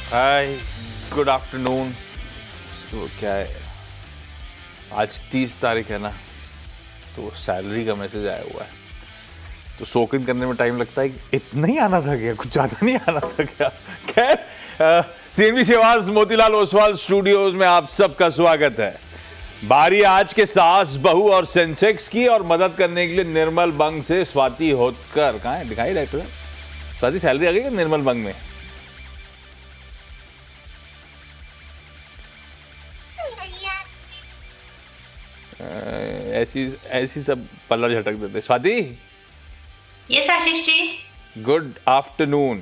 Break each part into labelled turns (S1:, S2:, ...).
S1: हाय, good afternoon. तो क्या है, आज 30 तारीख है ना, तो सैलरी का मैसेज आया हुआ है, तो सोक इन करने में टाइम लगता है। इतना ही आना था क्या, कुछ ज़्यादा नहीं आना था क्या? खैर, CNBC आवाज मोतीलाल ओसवाल स्टूडियोज में आप सबका स्वागत है। बारी आज के सास बहू और सेंसेक्स की, और मदद करने के लिए निर्मल बंग से स्वाति होतकर। कहाँ है, दिखाई डायरेक्टर? स्वाति, सैलरी आ गई क्या निर्मल बंग में? ऐसी सब पल्ला झटक देते। Swati,
S2: yes Ashish ji.
S1: Good afternoon.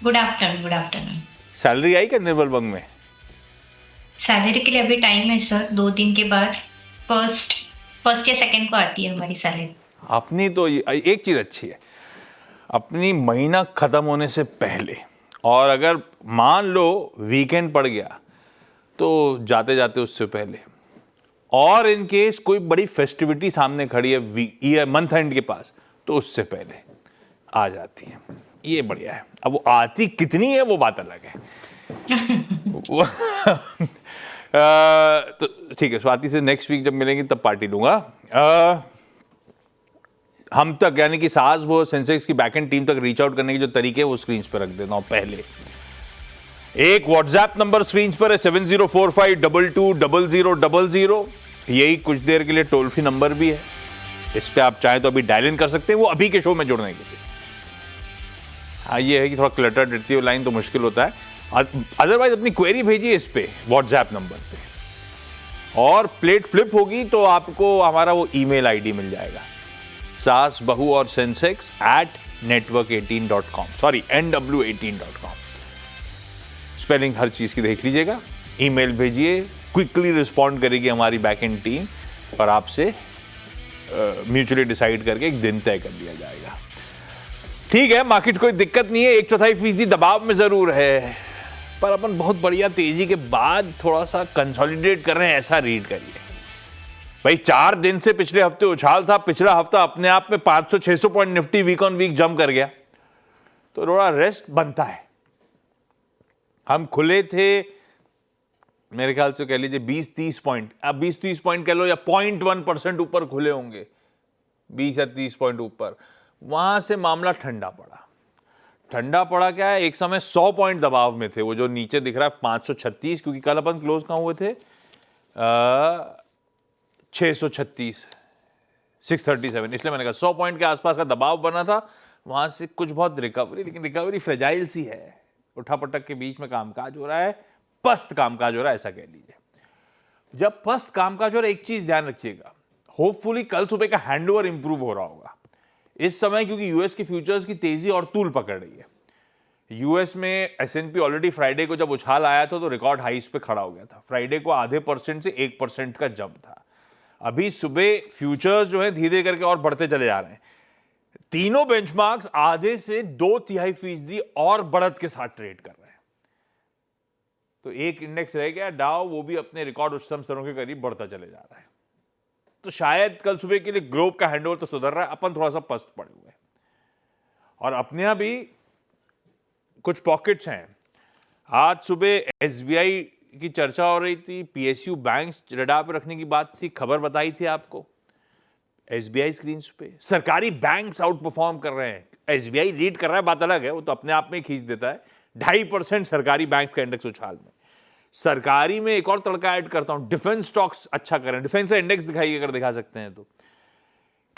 S2: Good afternoon, good afternoon.
S1: Salary आई क्या निर्मल बंग में?
S2: सैलरी के लिए अभी टाइम है सर, 2 दिन के बाद फर्स्ट या सेकंड को आती है हमारी सैलरी।
S1: अपनी तो एक चीज अच्छी है, अपनी महीना खत्म होने से पहले, और अगर मान लो वीकेंड पड़ गया तो जाते जाते उससे पहले, और इन केस कोई बड़ी फेस्टिविटी सामने खड़ी है मंथ एंड के पास, तो उससे पहले आ जाती है। ये बढ़िया है। अब वो आती कितनी है वो बात अलग है। तो ठीक है, स्वाति से नेक्स्ट वीक जब मिलेंगे तब पार्टी दूंगा। हम तक, यानी कि सास वो सेंसेक्स की बैकएंड टीम तक रीच आउट करने के जो तरीके हैं वो स्क्रीन पर रख देता हूं। पहले एक व्हाट्सएप नंबर स्क्रीन पर है 7045220000। यही कुछ देर के लिए टोल फ्री नंबर भी है, इस पे आप चाहें तो अभी डायल इन कर सकते हैं, वो अभी के शो में जुड़ने के लिए। हाँ, ये है कि थोड़ा क्लटर रहती है लाइन तो मुश्किल होता है, अदरवाइज अपनी क्वेरी भेजिए इस पे व्हाट्सएप नंबर पे, और प्लेट फ्लिप होगी तो आपको हमारा वो ईमेल आईडी मिल जाएगा, सास बहू और Sensex @network18.com, sorry NW18.com। Spelling हर चीज की देख लीजिएगा, ईमेल भेजिए, क्विकली रिस्पॉन्ड करेगी हमारी बैकएंड टीम, और आपसे म्यूचुअली डिसाइड करके एक दिन तय कर लिया जाएगा। ठीक है, मार्केट कोई दिक्कत नहीं है, 1/4% दबाव में जरूर है, पर अपन बहुत बढ़िया तेजी के बाद थोड़ा सा कंसोलिडेट कर रहे हैं, ऐसा रीड करिए भाई। 4 दिन से पिछले हफ्ते उछाल था, पिछला हफ्ता अपने आप में 500-600 point Nifty week on week jump कर गया, तो थोड़ा रेस्ट बनता है। हम खुले थे मेरे ख्याल से, कह लीजिए 20-30 पॉइंट, अब 20-30 पॉइंट कह लो, या 0.1% ऊपर खुले होंगे, 20 या 30 पॉइंट ऊपर। वहां से मामला ठंडा पड़ा। ठंडा पड़ा क्या है, एक समय 100 पॉइंट दबाव में थे, वो जो नीचे दिख रहा है 536, क्योंकि कल अपन क्लोज कहां हुए थे, 636, 637, इसलिए मैंने कहा 100 पॉइंट के आसपास का दबाव बना था, वहां से कुछ बहुत रिकवरी, लेकिन रिकवरी फ्रेजाइल सी है, उठापटक के बीच में कामकाज हो रहा है, पस्त कामकाज हो रहा है, ऐसा कह लीजिए। जब पस्त कामकाज हो रहा है, एक चीज ध्यान रखिएगा, होपफुली कल सुबह का हैंडओवर इंप्रूव हो रहा होगा इस समय, क्योंकि यूएस की फ्यूचर्स की तेजी और तूल पकड़ रही है। यूएस में S&P ऑलरेडी फ्राइडे को जब उछाल आया था तो रिकॉर्ड हाइस पे खड़ा हो गया था, फ्राइडे को 0.5% से 1% का जंप था। अभी सुबह फ्यूचर्स जो है धीरे धीरे करके और बढ़ते चले जा रहे हैं, तीनों बेंचमार्क्स आधे से 2/3% और बढ़त के साथ ट्रेड कर रहे हैं। तो एक इंडेक्स रह गया डाउ, वो भी अपने रिकॉर्ड उच्चतम स्तरों के करीब बढ़ता चले जा रहा है। तो शायद कल सुबह के लिए ग्लोब का हैंडओवर तो सुधर रहा है, अपन थोड़ा सा पस्त पड़े हुए हैं, और अपने यहां भी कुछ पॉकेट्स हैं। आज सुबह SBI की चर्चा हो रही थी, PSU बैंक्स रडार पर रखने की बात थी, खबर बताई थी आपको। SBI स्क्रीन पे सरकारी बैंक्स आउट परफॉर्म कर रहे हैं, SBI लीड कर रहा है, बात अलग है, वो तो अपने आप में ही खींच देता है। 2.5% सरकारी बैंक का इंडेक्स उछाल में। सरकारी में एक और तड़का ऐड करता हूं, डिफेंस स्टॉक्स अच्छा कर रहे हैं, डिफेंस का इंडेक्स दिखाइए अगर दिखा सकते हैं तो।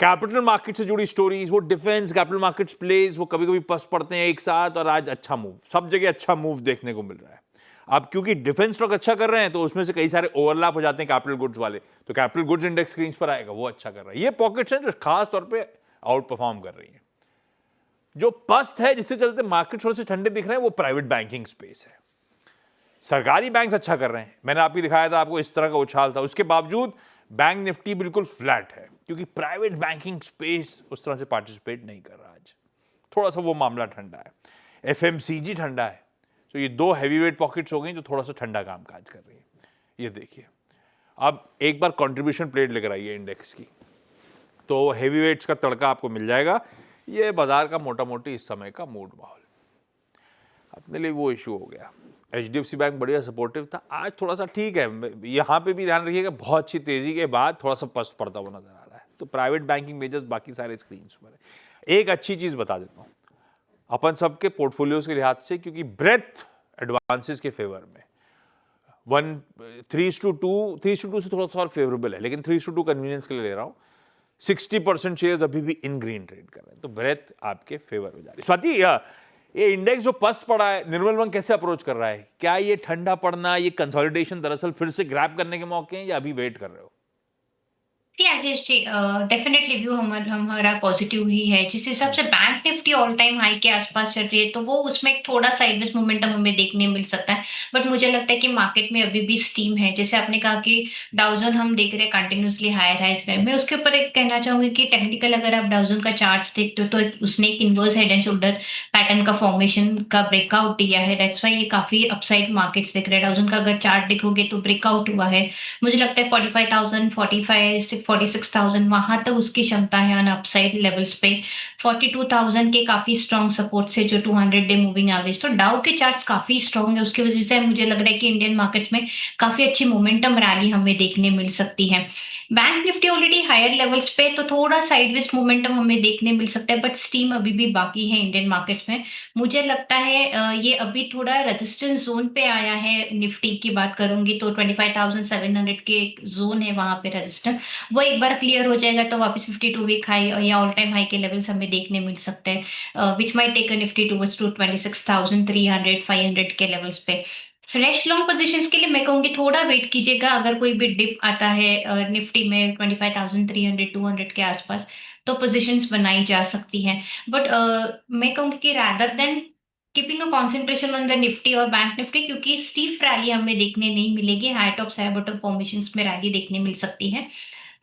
S1: कैपिटल मार्केट से जुड़ी स्टोरीज, वो डिफेंस, कैपिटल मार्केट्स प्लेज, वो कभी कभी पस पड़ते हैं एक साथ, और आज अच्छा मूव, सब जगह अच्छा मूव देखने को मिल रहा है। अब क्योंकि डिफेंस स्टॉक अच्छा कर रहे हैं तो उसमें से कई सारे ओवरलैप हो जाते हैं कैपिटल गुड्स वाले, तो कैपिटल गुड्स इंडेक्स स्क्रीन पर आएगा, वो अच्छा कर रहा है। ये पॉकेट्स हैं जो खास तौर पे आउट परफॉर्म कर रही हैं। जो पस्त है जिससे चलते मार्केट थोड़े से ठंडे दिख रहे हैं, वो प्राइवेट बैंकिंग स्पेस है। सरकारी बैंक अच्छा कर रहे हैं, मैंने आपको दिखाया था, आपको इस तरह का उछाल था, उसके बावजूद बैंक निफ्टी बिल्कुल फ्लैट है, क्योंकि प्राइवेट बैंकिंग स्पेस उस तरह से पार्टिसिपेट नहीं कर रहा आज, थोड़ा सा वो मामला ठंडा है। FMCG ठंडा है, तो ये 2 हैवीवेट पॉकेट्स हो गई जो थोड़ा सा ठंडा कामकाज कर रही है। ये देखिए, अब एक बार कंट्रीब्यूशन प्लेट लेकर आइए इंडेक्स की, तो हैवीवेट्स का तड़का आपको मिल जाएगा। ये बाजार का मोटा मोटी इस समय का मूड माहौल अपने लिए वो इशू हो गया। एचडीएफसी बैंक बढ़िया सपोर्टिव था, आज थोड़ा सा ठीक है। यहाँ पे भी ध्यान रखिएगा, बहुत अच्छी तेजी के बाद थोड़ा सा पस्त पड़ता हुआ नजर आ रहा है। तो प्राइवेट बैंकिंग मेजर्स बाकी सारे स्क्रीन पर है। एक अच्छी चीज बता देता हूँ अपन सबके पोर्टफोलियोज के लिहाज से, क्योंकि ब्रेथ एडवांसेस के फेवर में 3:2 से थोड़ा सा और फेवरेबल है, लेकिन 3:2 कन्वीनियंस के लिए ले रहा हूँ। 60% शेयर्स अभी भी इन ग्रीन ट्रेड कर रहे हैं, तो ब्रेथ आपके फेवर में जा रही है। स्वाति, ये इंडेक्स जो पस्त पड़ा है, निर्मल बंग कैसे अप्रोच कर रहा है? क्या ये ठंडा पड़ना, ये कंसोलिडेशन दरअसल फिर से ग्रैब करने के मौके हैं, या अभी वेट कर रहे हो?
S2: जी आशीष जी, डेफिनेटली व्यू हमारा पॉजिटिव ही है। जिस हिसाब से bank Nifty all time high के आसपास चल रही है, तो वो उसमें एक थोड़ा साइडवेज मोमेंटम हमें देखने मिल सकता है। बट मुझे लगता है कि मार्केट में अभी भी स्टीम है। जैसे आपने कहा कि डाउजोन हम देख रहे हैं कंटिन्यूसली हायर हाइस में। मैं उसके ऊपर एक कहना चाहूंगी कि टेक्निकल अगर आप डाउजोन का चार्ट देखते हो, तो उसने एक inverse head and shoulder pattern का फॉर्मेशन का ब्रेकआउट दिया है। दैट्स वाई ये काफी अपसाइड मार्केट्स दिख रहे हैं। डाउजोन का अगर चार्ट देखोगे तो ब्रेकआउट हुआ है। मुझे लगता है 45,000, 46,000 वहां तक उसकी क्षमता है ऑन अपसाइड लेवल्स पे। 42,000 के काफी स्ट्रॉन्ग सपोर्ट से जो 200 डे मूविंग एवरेज, तो डाउ के चार्ट्स काफी स्ट्रॉन्ग है। उसकी वजह से मुझे लग रहा है कि इंडियन मार्केट्स में काफी अच्छी मोमेंटम रैली हमें देखने मिल सकती है। Bank Nifty already higher levels पे, तो थोड़ा साइडवेज मोमेंटम हमें देखने मिल सकता है, बट स्टीम अभी भी बाकी है इंडियन मार्केट्स में। मुझे लगता है ये अभी थोड़ा रेजिस्टेंस जोन पे आया है। निफ्टी की बात करूंगी तो 25,700 के एक जोन है वहां पे रेजिस्टेंस। वो एक बार क्लियर हो जाएगा तो वापस 52 वीक हाई या ऑल टाइम हाई के लेवल्स हमें देखने मिल सकते हैं, which might take a Nifty towards to 26,300 500 के लेवल्स पे। फ्रेश लॉन्ग पोजीशंस के लिए मैं कहूंगी थोड़ा वेट कीजिएगा। अगर कोई भी डिप आता है निफ्टी में 25,300 200 के आसपास, तो पोजीशंस बनाई जा सकती हैं। बट मैं कहूंगी कि rather than keeping a concentration on the Nifty और बैंक निफ्टी, क्योंकि स्टीफ रैली हमें देखने नहीं मिलेगी। High tops high bottom formations में रैली देखने मिल सकती है,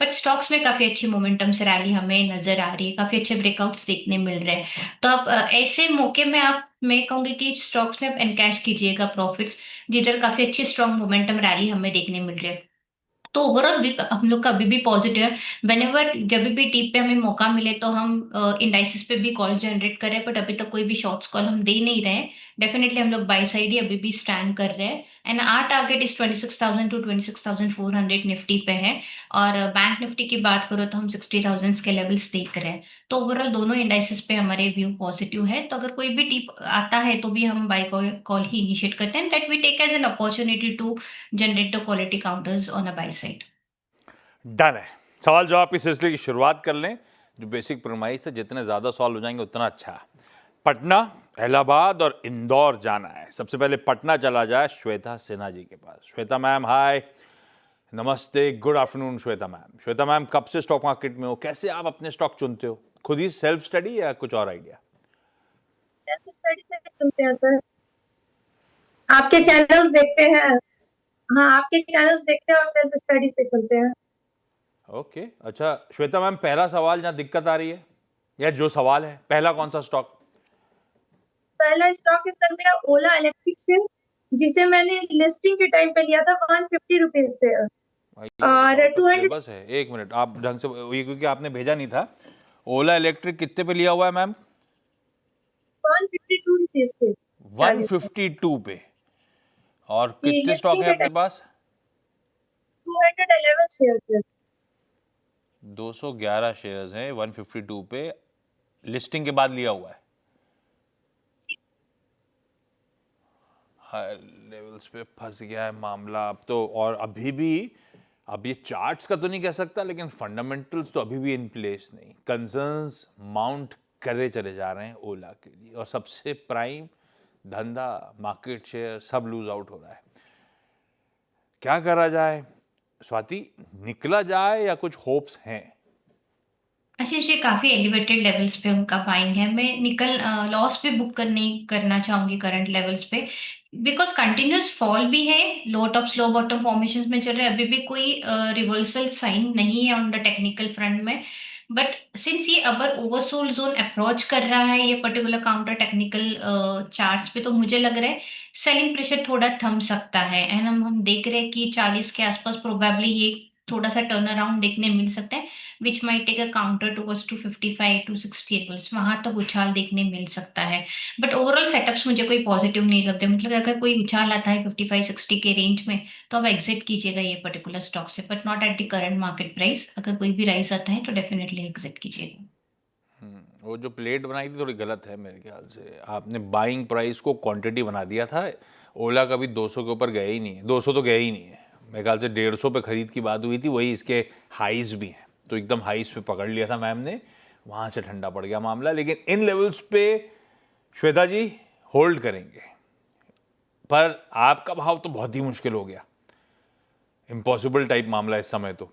S2: बट स्टॉक्स में काफी अच्छी मोमेंटम से रैली हमें नजर आ रही है। काफी अच्छे ब्रेकआउट्स देखने मिल रहे हैं। तो आप ऐसे मौके में आप, मैं कहूंगी कि स्टॉक्स में आप एनकैश कीजिएगा प्रॉफिट्स, जिधर काफी अच्छी स्ट्रॉन्ग मोमेंटम रैली हमें देखने मिल रही है। तो ओवरऑल वीक हम लोग का अभी भी पॉजिटिव है। व्हेनेवर जब भी टीप पे हमें मौका मिले तो हम इंडाइसिस पे भी कॉल जनरेट करें, बट अभी तक कोई भी शॉर्ट्स कॉल हम दे नहीं रहे हैं। डेफिनेटली हम लोग बाई साइड ही अभी भी स्टैंड कर रहे हैं। And our target is 26,000 to 26,400 Nifty पे है। और बैंक निफ्टी की बात करो तो हम 60,000 के लेवल्स देख रहे हैं। तो ओवरऑल दोनों इंडाइसिस पे हमारे व्यू पॉजिटिव है। तो अगर कोई भी टीप आता है तो भी हम बाई कॉल ही इनिशिएट करते हैं, that we take as an opportunity to generate the quality counters on a buy side.
S1: Done है। सवाल जवाब की सिलसिले की शुरुआत कर लें। जो बेसिक प्रमाइस है, जितने ज्यादा सवाल हो जाएंगे उतना अच्छा है। पटना, इलाहाबाद और इंदौर जाना है। सबसे पहले पटना चला जाए श्वेता सिन्हा जी के पास। श्वेता मैम, हाय, नमस्ते, good afternoon Shweta ma'am. Shweta ma'am, कब से स्टॉक मार्केट में हो? कैसे आप अपने स्टॉक चुनते हो? खुद ही सेल्फ स्टडी या कुछ और आइडिया?
S3: सेल्फ स्टडी से चुनते हैं सर। आपके चैनल्स देखते हैं। हाँ, आपके चैनल्स देखते हैं और सेल्फ स्टडी से चलते हैं।
S1: ओके, अच्छा श्वेता मैम, पहला सवाल जहाँ दिक्कत आ रही है, या जो सवाल है, पहला कौन सा स्टॉक?
S3: पहला स्टॉक है सर मेरा ओला इलेक्ट्रिक से, जिसे मैंने लिस्टिंग के टाइम पे लिया था 150 रुपीज से। और 200
S1: बस है, एक मिनट, आप ढंग से ये, क्योंकि आपने भेजा नहीं था। ओला इलेक्ट्रिक कितने पे लिया हुआ है मैम?
S3: 152 रुपीज से।
S1: 152 पे। और
S3: जी,
S1: कितने स्टॉक
S3: लिस्टिंग
S1: है
S3: के
S1: अपने पास?
S3: 211 शेयर।
S1: 211 शेयर्स हैं 152 पे, लिस्टिंग के बाद लिया हुआ है। हाई लेवल्स पे फंस गया है मामला अब तो। और अभी भी, अब ये चार्ट्स का तो नहीं कह सकता, लेकिन फंडामेंटल्स तो अभी भी इन प्लेस नहीं। कंसर्न्स माउंट करे चले जा रहे हैं ओला के लिए, और सबसे प्राइम धंधा, मार्केट शेयर सब लूज आउट हो रहा है। क्या करा जाए स्वाति? निकला जाए या कुछ होप्स हैं?
S2: आशीष जी, काफी एलिवेटेड लेवल्स पे उनका बाइंग है। मैं निकल लॉस पे बुक करना चाहूंगी करंट लेवल्स पे, बिकॉज कंटिन्यूस फॉल भी है। लो टॉप स्लो बॉटम फॉर्मेशन में चल रहे हैं। अभी भी कोई रिवर्सल साइन नहीं है ऑन द टेक्निकल फ्रंट में। बट सिंस ये अबर ओवरसोल्ड जोन अप्रोच कर रहा है ये पर्टिकुलर काउंटर टेक्निकल चार्ट्स पे, तो मुझे लग रहा है सेलिंग प्रेशर थोड़ा थम सकता है। एंड हम देख रहे हैं कि 40 के आसपास प्रोबेबली ये थोड़ा सा टर्न अराउंड देखने मिल सकता है, which might take a counter towards 255 to 60 levels, वहां तक उछाल देखने मिल सकता है। बट ओवरऑल सेटअप्स मुझे कोई पॉजिटिव नहीं लगते, मतलब अगर कोई उछाल आता है 55-60 के रेंज में तो आप एग्जिट कीजिएगा ये पर्टिकुलर स्टॉक से, but not at the current market price. अगर कोई भी राइस आता है तो डेफिनेटली एग्जिट कीजिएगा।
S1: वो जो प्लेट बनाई थी थोड़ी गलत है मेरे ख्याल से, आपने बाइंग प्राइस को क्वांटिटी बना दिया था। ओला कभी 200 के ऊपर गया ही नहीं है, 200 तो गया ही नहीं है मेरे ख्याल से, 150 पे खरीद की बात हुई थी, वही इसके हाइज भी हैं, तो एकदम हाइज पे पकड़ लिया था मैम ने, वहाँ से ठंडा पड़ गया मामला। लेकिन इन लेवल्स पे श्वेता जी होल्ड करेंगे, पर आपका भाव तो बहुत ही मुश्किल हो गया, इम्पॉसिबल टाइप मामला इस समय। तो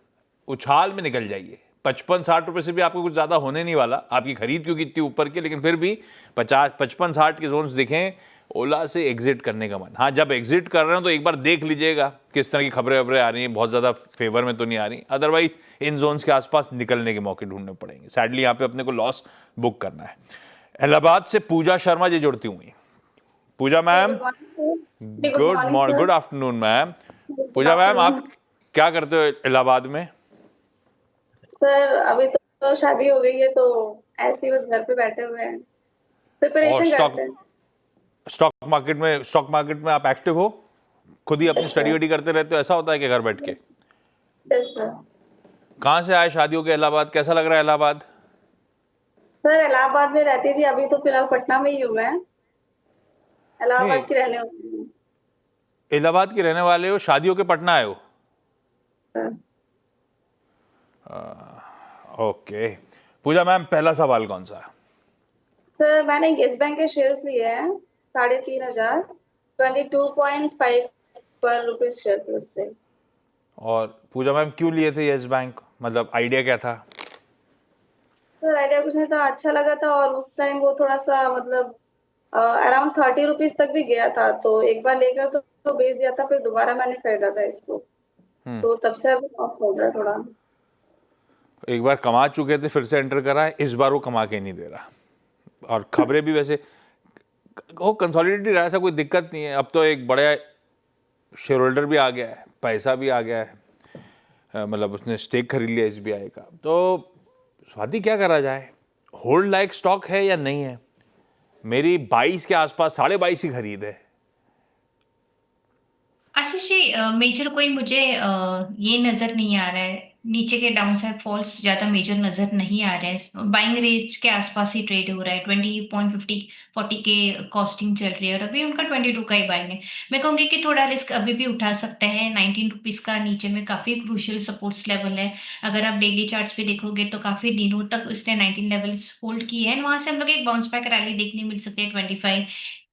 S1: उछाल में निकल जाइए, 55-60 रुपए से भी आपको कुछ ज़्यादा होने नहीं वाला, आपकी खरीद क्योंकि इतनी ऊपर की, लेकिन फिर भी 55-60 के जोन्स दिखें, ओला से एग्जिट करने का मन। हाँ, जब एग्जिट कर रहे हो तो एक बार देख लीजिएगा किस तरह की खबरें वबरें आ रही हैं, बहुत ज़्यादा फेवर में तो नहीं आ रही, अदरवाइज इन जोन्स के आसपास निकलने के मौके ढूंढने पड़ेंगे। सैडली यहाँ पे अपने को लॉस बुक करना है। इलाहाबाद से पूजा शर्मा जी जुड़ती हुई। पूजा मैम, गुड आफ्टरनून मैम। पूजा मैम, आप क्या करते हो इलाहाबाद में?
S3: सर अभी तो शादी हो गई है, तो ऐसे ही बस घर पे बैठे हुए हैं, प्रिपरेशन करते हैं।
S1: स्टॉक मार्केट में आप एक्टिव हो? खुद ही अपनी स्टडी वडी करते रहते हो, ऐसा होता है कि घर बैठ के?
S3: Yes sir.
S1: कहाँ से आए शादी हो के इलाहाबाद? कैसा लग रहा है इलाहाबाद?
S3: सर इलाहाबाद में रहती थी, अभी तो फिलहाल पटना में ही हूँ मैं। इलाहाबाद की रहने वाली हूँ।
S1: इलाहाबाद के रहने वाले हो, शादी हो के पटना आए हो?
S3: Sir
S1: okay. पूजा मैम, पहला सवाल कौन सा है?
S3: सर मैंने येस बैंक के शेयर्स लिए हैं 3,500, 22.5 पर रुपीज शेयर थे उससे।
S1: और पूजा मैम क्यों लिए थे येस बैंक, मतलब आइडिया क्या था?
S3: सर आइडिया कुछ नहीं था, अच्छा लगा था, और उस टाइम वो थोड़ा सा मतलब अराउंड 30 रुपीज तक भी गया था, तो एक बार लेकर तो बेच दिया था, फिर दोबारा मैंने खरीदा था इसको, तो तब से अभी ऑफ हो गया थोड़ा।
S1: एक बार कमा चुके थे, फिर से एंटर करा है, इस बार वो कमा के नहीं दे रहा, और खबरें भी वैसे वो कंसोलिडेटेड रहा, ऐसा कोई दिक्कत नहीं है। अब तो एक बड़ा शेयर होल्डर भी आ गया है, पैसा भी आ गया है, मतलब उसने स्टेक खरीद लिया SBI का। तो स्वाति क्या करा जाए, होल्ड लाइक स्टॉक है या नहीं है? मेरी 22 के आसपास 22.5 की खरीद है।
S2: आशीष जी, मेजर कोई मुझे ये नजर नहीं आ रहा है, नीचे के डाउन साइड फॉल्स ज्यादा मेजर नजर नहीं आ रहे हैं। बाइंग रेंज के आसपास ही ट्रेड हो रहा है, 20.40 के कॉस्टिंग चल रही है, और अभी उनका 22 का ही बाइंग है। मैं कहूंगी कि थोड़ा रिस्क अभी भी उठा सकते हैं। 19 रुपीज का नीचे में काफी क्रूशियल सपोर्ट्स लेवल है। अगर आप डेली चार्ट्स पे देखोगे तो काफी दिनों तक उसने 19 लेवल्स होल्ड किए हैं, वहां से हम लोग एक बाउंस बैक रैली देखने मिल सकती है 25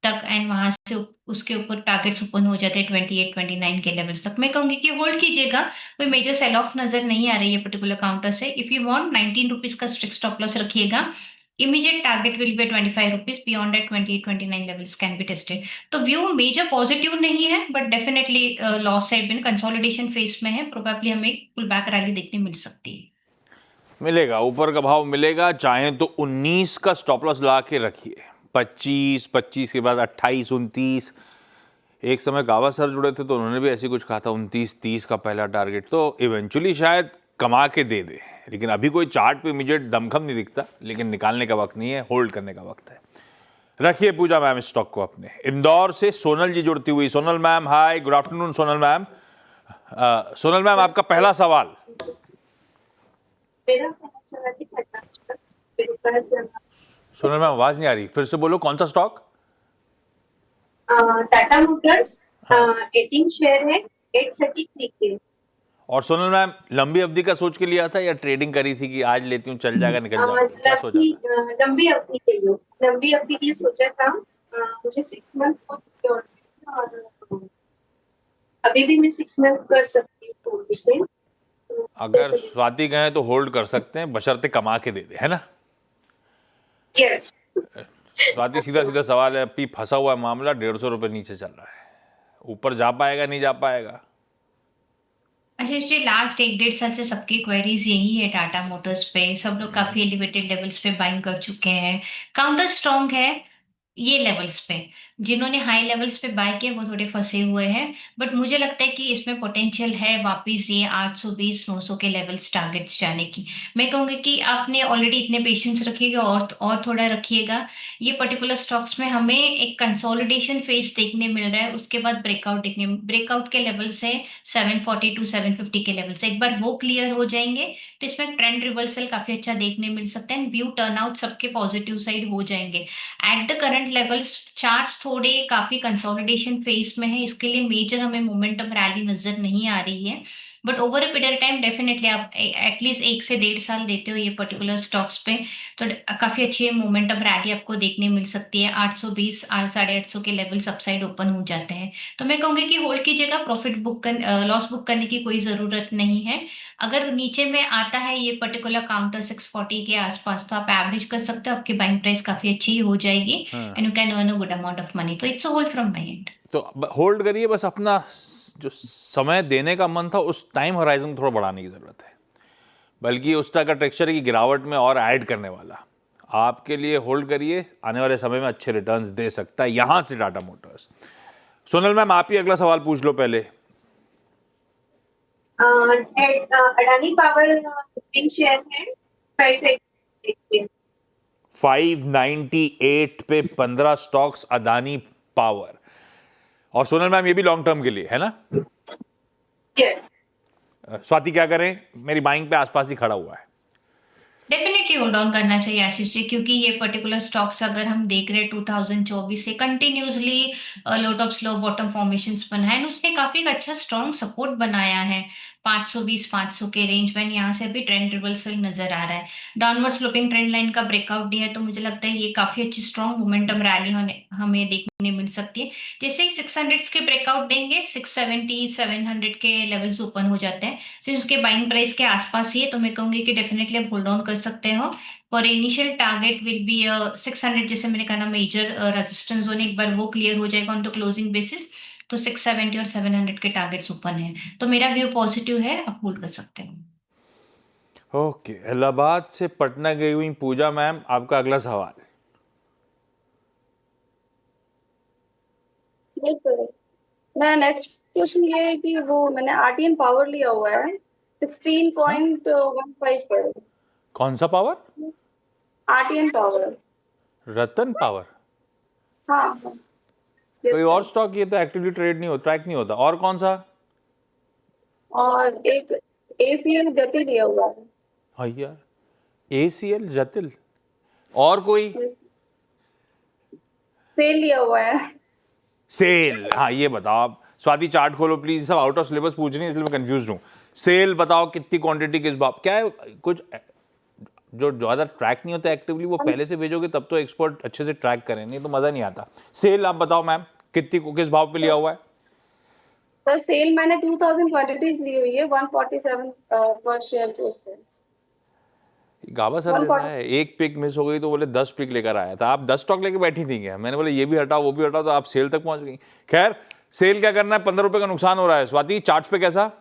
S2: तक, एंड वहां से उसके ऊपर टारगेट्स ओपन हो जाते हैं 28-29 के लेवल्स तक। मैं कहूंगी कि होल्ड कीजिएगा, कोई मेजर सेल ऑफ नजर नहीं आ रही है पर्टिकुलर काउंटर से। इफ यू वांट 19 रुपीज का स्ट्रिक्ट स्टॉप लॉस रखिएगा, immediate target will be 25 rupees, beyond that 28-29 levels can be tested. तो व्यू मेजर पॉजिटिव नहीं है, बट डेफिनेटली लॉस साइड में कंसोलिडेशन फेस में है, प्रोबेबली हमें एक पुल बैक रैली देखने मिल सकती है।
S1: मिलेगा, ऊपर का भाव मिलेगा, चाहे तो 19 का स्टॉप लॉस ला के रखिए, 25 के बाद 28, 29। एक समय गावा सर जुड़े थे तो उन्होंने भी ऐसी कुछ कहा था, 29-30 का पहला टारगेट, तो इवेंचुअली शायद कमा के दे दे। लेकिन अभी कोई चार्ट पे इमीडिएट दमखम नहीं दिखता, लेकिन निकालने का वक्त नहीं है, होल्ड करने का वक्त है। रखिए पूजा मैम स्टॉक को अपने। इंदौर से सोनल जी जुड़ती हुई। Sonal ma'am, hi, good afternoon Sonal ma'am. Sonal ma'am, आपका पहला सवाल। सोनल मैम आवाज नहीं आ रही, फिर से बोलो, कौन सा स्टॉक?
S3: टाटा मोटर्स 18 शेयर है, 833 के।
S1: और सोनल मैम, लंबी अवधि का सोच के लिया था या ट्रेडिंग करी थी कि आज लेती हूँ चल जाएगा निकल जाएगा, क्या सोचा था?
S3: लंबी अवधि के लिए, लंबी अवधि की सोचा था। मुझे 6 मंथ और अभी भी मैं 6 मंथ कर सकती हूँ इसे।
S1: अगर स्वाति कहें तो होल्ड कर सकते हैं, बशर्ते कमा के दे दे, है ना?
S3: यस।
S1: स्वाति, सीधा सीधा सवाल है, अभी फंसा हुआ है मामला, 150 रुपये नीचे चल रहा है, ऊपर जा पाएगा नहीं जा पाएगा?
S2: अच्छा जी, लास्ट 1-1.5 साल से सबकी क्वेरीज यही है टाटा मोटर्स पे, सब लोग काफी एलिवेटेड लेवल्स पे बाइंग कर चुके हैं, काउंटर स्ट्रॉन्ग है ये लेवल्स पे। जिन्होंने हाई लेवल्स पे बाय किया वो थोड़े फंसे हुए हैं, बट मुझे लगता है कि इसमें पोटेंशियल है वापस ये 820 900 के लेवल्स टारगेट्स जाने की। मैं कहूंगी कि आपने ऑलरेडी इतने पेशेंस रखिएगा और थोड़ा रखिएगा। ये पर्टिकुलर स्टॉक्स में हमें एक कंसोलिडेशन फेज देखने मिल रहा है, उसके बाद ब्रेकआउट के लेवल्स है 740 टू 750 के लेवल्स, एक बार वो क्लियर हो जाएंगे तो इसमें ट्रेंड रिवर्सल काफी अच्छा देखने मिल सकता है, व्यू टर्नआउट सबके पॉजिटिव साइड हो जाएंगे। Eight the current levels charts थोड़े काफी कंसोलिडेशन फेज में है, इसके लिए मेजर हमें मोमेंटम रैली नजर नहीं आ रही है, but over a period time definitely आप एटलीस्ट 1 से 1.5 साल देते हो ये पर्टिकुलर स्टॉक्स पे, तो काफी अच्छी मोमेंटम रैली आपको देखने मिल सकती है। 820 850 के लेवल सबसाइड ओपन हो जाते हैं, तो मैं कहूंगी कि होल्ड कीजिएगा, प्रॉफिट लॉस बुक करने की कोई जरूरत नहीं है। अगर नीचे में आता है ये पर्टिकुलर काउंटर 640 के आसपास तो आप एवरेज कर सकते हो, आपकी बाइंग प्राइस काफी अच्छी ही हो जाएगी and you can earn a good amount of money, तो it's a hold from my end.
S1: तो होल्ड करिए, बस अपना जो समय देने का मन था उस टाइम होराइजन थोड़ा बढ़ाने की जरूरत है, बल्कि उस तरह का टेक्सचर की गिरावट में और ऐड करने वाला आपके लिए होल्ड करिए, आने वाले समय में अच्छे रिटर्न्स दे सकता है यहां से टाटा मोटर्स। सोनल मैम, आप ही अगला सवाल पूछ लो पहले।
S4: अडानी पावर शेयर है
S1: 598 पे 15 स्टॉक्स अदानी पावर, और सोनल मैम ये भी लॉन्ग टर्म के लिए है ना?
S4: यस।
S1: स्वाति क्या करें, मेरी बाइंग पे आसपास ही खड़ा हुआ है।
S2: डेफिनेटली होल्ड ऑन करना चाहिए आशीष जी, क्योंकि ये पर्टिकुलर स्टॉक्स अगर हम देख रहे हैं 2024 से कंटिन्यूसली लो टॉप स्लो बॉटम फॉर्मेशंस बना है, उसने काफी एक अच्छा स्ट्रॉन्ग सपोर्ट बनाया है 520 500 के रेंज में, यहाँ से अभी ट्रेंड रिवर्सल नजर आ रहा है, डाउनवर्ड स्लोपिंग ट्रेंड लाइन का ब्रेकआउट दिया है, तो मुझे लगता है ये काफी अच्छी स्ट्रॉन्ग मोमेंटम रैली हमें देखने मिल सकती है। जैसे ही 600 के ब्रेकआउट देंगे 670 700 के लेवल्स ओपन हो जाते हैं, सिर्फ उसके बाइंग प्राइस के आसपास ही है, तो मैं कहूंगी कि डेफिनेटली आप होल्ड ऑन कर सकते हो। और इनिशियल टारगेट विल बी 600, जैसे मैंने कहा ना मेजर रेजिस्टेंस जोन, एक बार वो क्लियर हो जाएगा ऑन द क्लोजिंग बेसिस तो 670 और 700 के टारगेट्स ओपन है, तो मेरा व्यू पॉजिटिव है, आप होल्ड कर सकते हो।
S1: ओके, इलाहाबाद से पटना गई हुई पूजा मैम, आपका अगला सवाल।
S3: बिल्कुल। मेरा नेक्स्ट क्वेश्चन ये है कि वो मैंने आरटीएन पावर लिया हुआ है 16.15 पर।
S1: कौन सा power?
S3: RTN power.
S1: Ratan power?
S3: हाँ हाँ।
S1: कोई और स्टॉक? ये तो एक्टिवली ट्रेड नहीं होता, ट्रैक नहीं होता। और कौन सा?
S3: और एक एसीएल गति लिया हुआ है।
S1: हाँ यार, एसीएल जतिल। और कोई?
S3: सेल लिया हुआ है।
S1: सेल, हाँ ये बताओ आप। स्वाति चार्ट खोलो प्लीज, सब आउट ऑफ सिलेबस पूछ रही है इसलिए मैं कंफ्यूज हूँ। सेल बताओ, कितनी क्वांटिटी, किस बाप, क्या है? कुछ जो ज्यादा ट्रैक नहीं होता एक्टिवली, वो पहले से भेजोगे तब तो एक्सपर्ट अच्छे से ट्रैक करें, नहीं तो मजा नहीं आता। सेल आप बताओ मैम, कितनी, किस भाव पे लिया हुआ है?
S3: सर सेल मैंने 2000 क्वांटिटीज ली हुई है 147 पर शेयर के उससे।
S1: गाबा सर जैसा है, एक पिक मिस हो गई तो बोले 10 पिक लेकर आया था। आप 10 स्टॉक लेके बैठी थी क्या? मैंने बोले ये भी हटाओ वो भी हटाओ, तो आप सेल तक पहुंच गई। खैर, सेल क्या करना है, 15 रुपए का नुकसान हो रहा है। स्वाति चार्ट्स पे कैसा?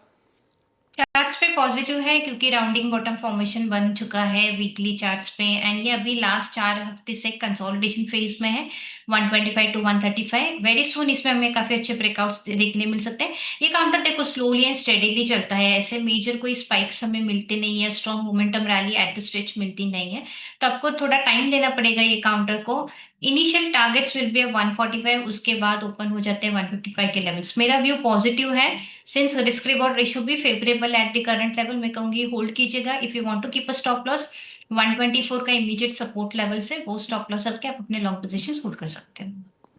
S2: चार्ट्स पे पॉजिटिव है क्योंकि राउंडिंग बॉटम फॉर्मेशन बन चुका है वीकली चार्ट्स पे, एंड ये अभी लास्ट 4 हफ्ते से कंसोलिडेशन फेज में है 125 टू 135। वेरी सुन इसमें हमें काफी अच्छे ब्रेकआउट्स देखने मिल सकते हैं। ये काउंटर देखो स्लोली एंड स्टेडीली चलता है, ऐसे मेजर कोई स्पाइक्स हमें मिलते नहीं है, strong momentum rally at the stretch मिलती नहीं है, तो आपको थोड़ा टाइम लेना पड़ेगा ये काउंटर को। इनिशियल टारगेट्स विल बी 145, उसके बाद ओपन हो जाते हैं 155 के लेवल्स। मेरा व्यू पॉजिटिव है सिंस रिस्क रिवॉर्ड रेशियो भी favourable at the current level, मैं कहूंगी होल्ड कीजिएगा। If you want to keep a stop loss 124 का इमीडिएट सपोर्ट लेवल से वो स्टॉप लॉस करके आप अपने लॉन्ग पोजीशंस होल्ड कर सकते हो।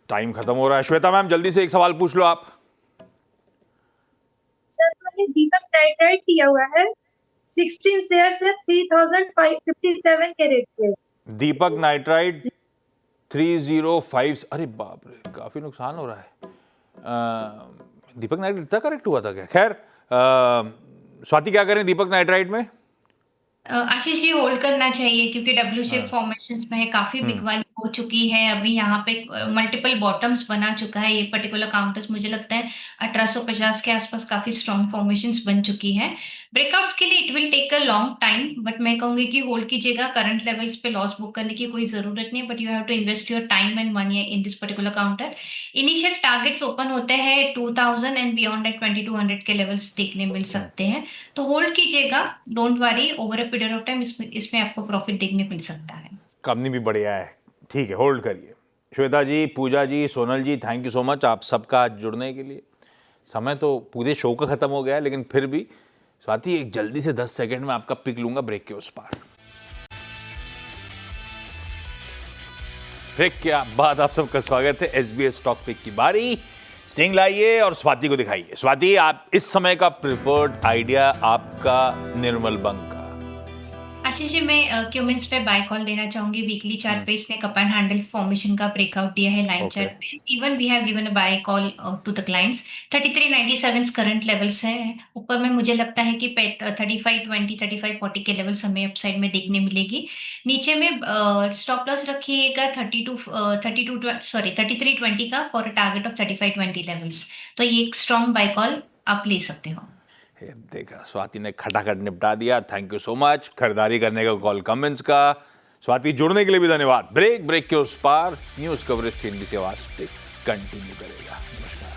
S1: टाइम खत्म हो रहा है। श्वेता मैम जल्दी से एक सवाल पूछ लो आप।
S4: सर मैंने दीपक नाइट्राइट किया हुआ है 16 शेयर से 3557 के रेट पे।
S1: दीपक नाइट्राइट 305, अरे बाप रे, काफी नुकसान हो रहा है। दीपक नाइट्राइट इतना करेक्ट हुआ था क्या? खैर, स्वाति क्या करें दीपक नाइट्राइट में?
S2: आशीष जी होल्ड करना चाहिए क्योंकि डब्ल्यू शेप फॉर्मेशंस में है, काफी बिग वाली हो चुकी है, अभी यहाँ पे मल्टीपल बॉटम्स बना चुका है ये पर्टिकुलर काउंटर्स, मुझे लगता है 1850 के आसपास काफी स्ट्रॉन्ग फॉर्मेशंस बन चुकी है। ब्रेकआउट्स के लिए it will take a long time, but मैं कहूंगी कि होल्ड कीजिएगा, करंट लेवल्स पे लॉस बुक करने की कोई जरूरत नहीं, but you have to invest your time and money in this particular counter. Initial targets open होते हैं 2000 एंड बियॉन्ड एट 2200 के लेवल्स देखने मिल सकते हैं, तो होल्ड कीजिएगा, don't worry, over a period of time इसमें आपको प्रॉफिट देखने मिल सकता है।
S1: कंपनी भी बढ़िया है, ठीक है, होल्ड करिए। श्वेता जी, पूजा जी, सोनल जी, थैंक यू सो मच आप सबका आज जुड़ने के लिए। समय तो पूरे शो का खत्म हो गया है, लेकिन फिर भी स्वाति एक जल्दी से 10 सेकंड में आपका पिक लूंगा ब्रेक के उस पार। ब्रेक के बाद आप सबका स्वागत है। एसबीएस स्टॉक पिक की बारी। स्टिंग लाइए और स्वाति को दिखाइए। स्वाति, आप इस समय का प्रिफर्ड आइडिया आपका निर्मल बंक का।
S2: आशीष जी, मैं क्यूमिंस पे बाय कॉल देना चाहूंगी। वीकली चार्ट पे इसने कप एंड हैंडल फॉर्मेशन का ब्रेकआउट दिया है लाइन
S1: Okay.
S2: चार्ट पे। Even we have given a buy call to the clients. 3397 current levels हैं। ऊपर में मुझे लगता है कि 3520 3540 के लेवल्स हमें अपसाइड में देखने मिलेगी। नीचे में स्टॉप लॉस रखिएगा 3320 का for a target of 3520 levels. तो ये एक स्ट्रॉन्ग बाय कॉल आप ले सकते हो।
S1: ये देखा, स्वाति ने खटाखट निपटा दिया। Thank you so much. खरीदारी करने का कॉल कमेंट्स का। स्वाति, जुड़ने के लिए भी धन्यवाद। ब्रेक के उस पार न्यूज कवरेज CNBC आवाज पे कंटिन्यू करेगा। नमस्कार।